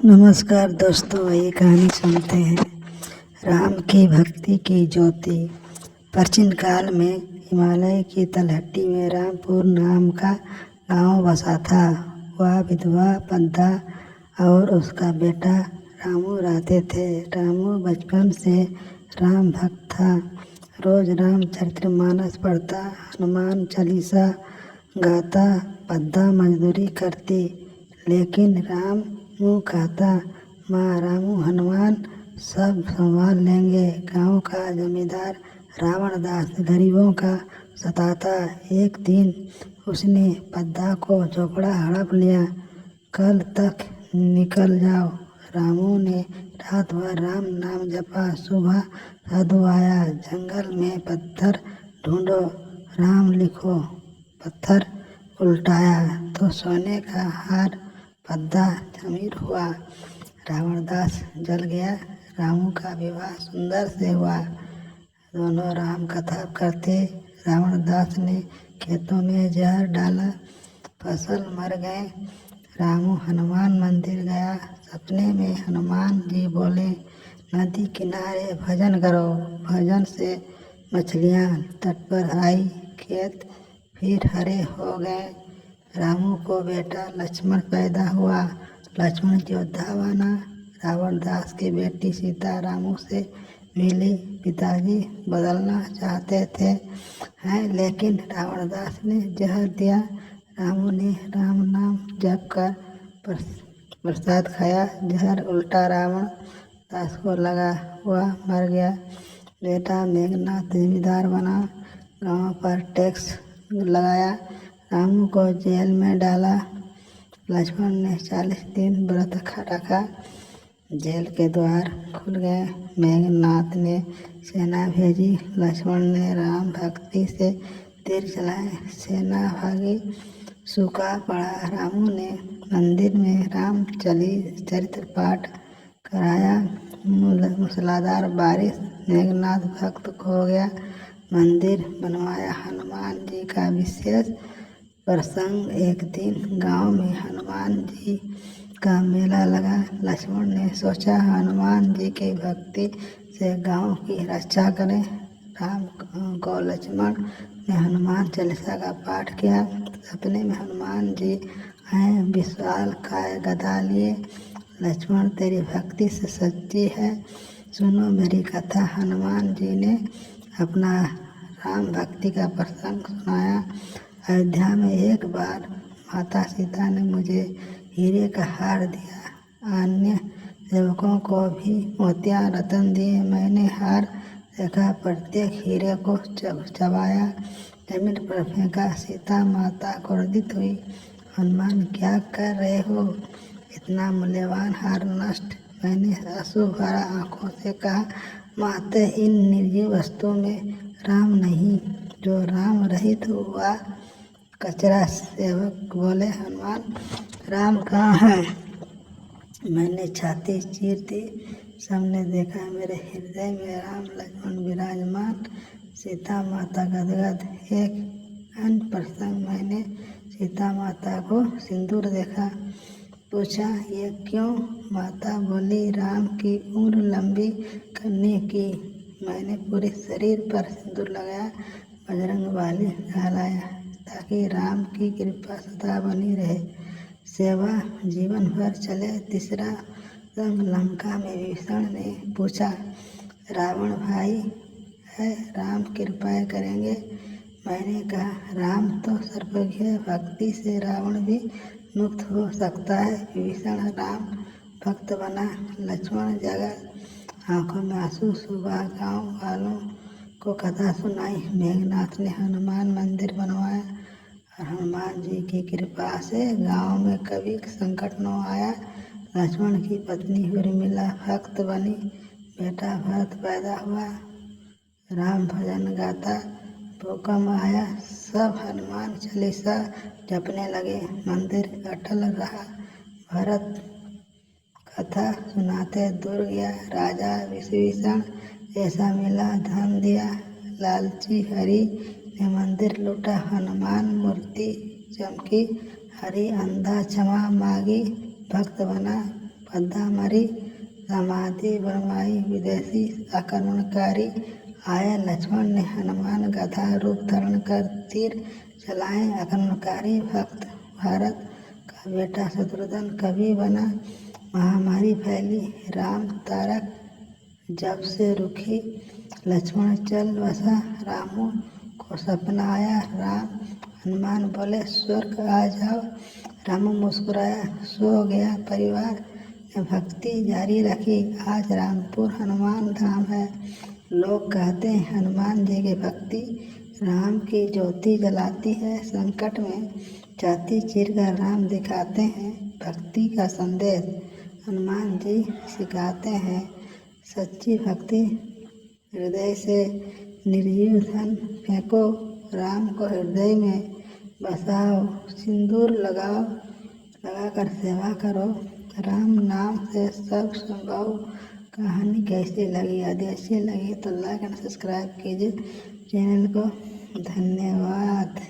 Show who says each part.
Speaker 1: नमस्कार दोस्तों, ये कहानी सुनते हैं। राम की भक्ति की ज्योति। प्राचीन काल में हिमालय की तलहटी में रामपुर नाम का गांव बसा था। वह विधवा पंथा और उसका बेटा रामू रहते थे। रामू बचपन से राम भक्त था। रोज रामचरितमानस पढ़ता, हनुमान चालीसा गाता, पद्धा मजदूरी करती। लेकिन रामू कहता, माँ रामू हनुमान सब संभाल लेंगे। गांव का जमींदार रावण दास गरीबों का सताता। एक दिन उसने पद्धा को चौपड़ा हड़प लिया। कल तक निकल जाओ। रामू ने रात भर राम नाम जपा। सुबह साधु आया, जंगल में पत्थर ढूंढो, राम लिखो। पत्थर उल्टाया तो सोने का हार, पद्धा जमीर हुआ। रावणदास जल गया। रामू का विवाह सुंदर से हुआ। दोनों राम कथा करते। रावणदास ने खेतों में जहर डाला, फसल मर गए। रामू हनुमान मंदिर गया। सपने में हनुमान जी बोले, नदी किनारे भजन करो। भजन से मछलियाँ तट पर आई, खेत फिर हरे हो गए। रामू को बेटा लक्ष्मण पैदा हुआ। लक्ष्मण योद्धा बना। रावणदास की बेटी सीता रामू से मिली। पिताजी बदलना चाहते थे लेकिन रावणदास ने जहर दिया। रामू ने राम नाम जप कर प्रसाद खाया। जहर उल्टा रावण दास को लगा, वह मर गया। बेटा मेघनाथ जमींदार बना, गांव पर टैक्स लगाया। रामू को जेल में डाला। लक्ष्मण ने 40 दिन व्रत रखा। जेल के द्वार खुल गए। मेघनाथ ने सेना भेजी। लक्ष्मण ने राम भक्ति से तीर चलाए। सेना भागी, सूखा पड़ा। रामू ने मंदिर में राम चरित्र पाठ कराया। मूसलाधार बारिश, मेघनाथ भक्त हो गया। मंदिर बनवाया। हनुमान जी का विशेष प्रसंग। एक दिन गांव में हनुमान जी का मेला लगा। लक्ष्मण ने सोचा, हनुमान जी की भक्ति से गांव की रक्षा करें। राम को लक्ष्मण ने हनुमान चालीसा का पाठ किया। सपने में हनुमान जी आए, विशाल काय गदा लिए। लक्ष्मण तेरी भक्ति से सच्ची है, सुनो मेरी कथा। हनुमान जी ने अपना राम भक्ति का प्रसंग सुनाया। अयोध्या में एक बार माता सीता ने मुझे हीरे का हार दिया। अन्य सेवकों को भी मोतियां रतन दिए। मैंने हार देखा, प्रत्येक हीरे को चबाया, जमीन पर फेंका। सीता माता क्रोधित हुई। हनुमान क्या कर रहे हो? इतना मूल्यवान हार नष्ट। मैंने आंसू भरा आंखों से कहा, माते इन निर्जीव वस्तुओं में राम नहीं, जो राम रहित हुआ कचरा। सेवक बोले, हनुमान राम कहाँ है? मैंने छाती चीर दी। सबने देखा, मेरे हृदय में राम लक्ष्मण विराजमान, सीता माता गदगद। एक अन्य प्रसंग, मैंने सीता माता को सिंदूर देखा। पूछा, ये क्यों? माता बोली, राम की उम्र लंबी करने की। मैंने पूरे शरीर पर सिंदूर लगाया, बजरंगबली कहलाया, ताकि राम की कृपा सदा बनी रहे, सेवा जीवन भर चले। तीसरा संग, लंका में विभीषण ने पूछा, रावण भाई है, राम कृपा करेंगे? मैंने कहा, राम तो सर्वज्ञ है, भक्ति से रावण भी मुक्त हो सकता है। विभीषण राम भक्त बना। लक्ष्मण जगा, आंखों में आंसू। सुबह गांव वालों को कथा सुनाई। मेघनाथ ने हनुमान मंदिर बनवाया और हनुमान जी की कृपा से गांव में कभी संकट न आया। लक्ष्मण की पत्नी उर्मिला भक्त बनी। बेटा भरत पैदा हुआ। राम भजन गाता। भूकंप आया, सब हनुमान चालीसा जपने लगे। मंदिर अटल रहा। भरत कथा सुनाते दूर गया। राजा विभीषण ऐसा मिला, धन दिया। लालची हरि ने मंदिर लूटा। हनुमान मूर्ति चमकी। हरि अंधा क्षमा मांगी, भक्त बना। अद्धा मरी, समाधि बनवाई, विदेशी आक्रमणकारी आया, लक्ष्मण ने हनुमान गधा रूप धारण कर तीर चलाए, आक्रमणकारी भक्त भारत का बेटा शत्रुघ्न कवि बना, महामारी फैली, राम तारक जब से रुकी, लक्ष्मण चल बसा, रामू को सपना आया, राम हनुमान बोले स्वर्ग आ जाओ, रामू मुस्कुराया, सो गया परिवार ने भक्ति जारी रखी, आज रामपुर हनुमान धाम है, लोग कहते हैं हनुमान जी की भक्ति राम की ज्योति जलाती है, संकट में छाती चीरकर राम दिखाते हैं, भक्ति का संदेश हनुमान जी सिखाते हैं, सच्ची भक्ति हृदय से निर्जीव धन फेंको, राम को हृदय में बसाओ, सिंदूर लगाकर सेवा करो, राम नाम से सब संभव। कहानी कैसी लगी? यदि अच्छी लगी तो लाइक एंड सब्सक्राइब कीजिए चैनल को। धन्यवाद।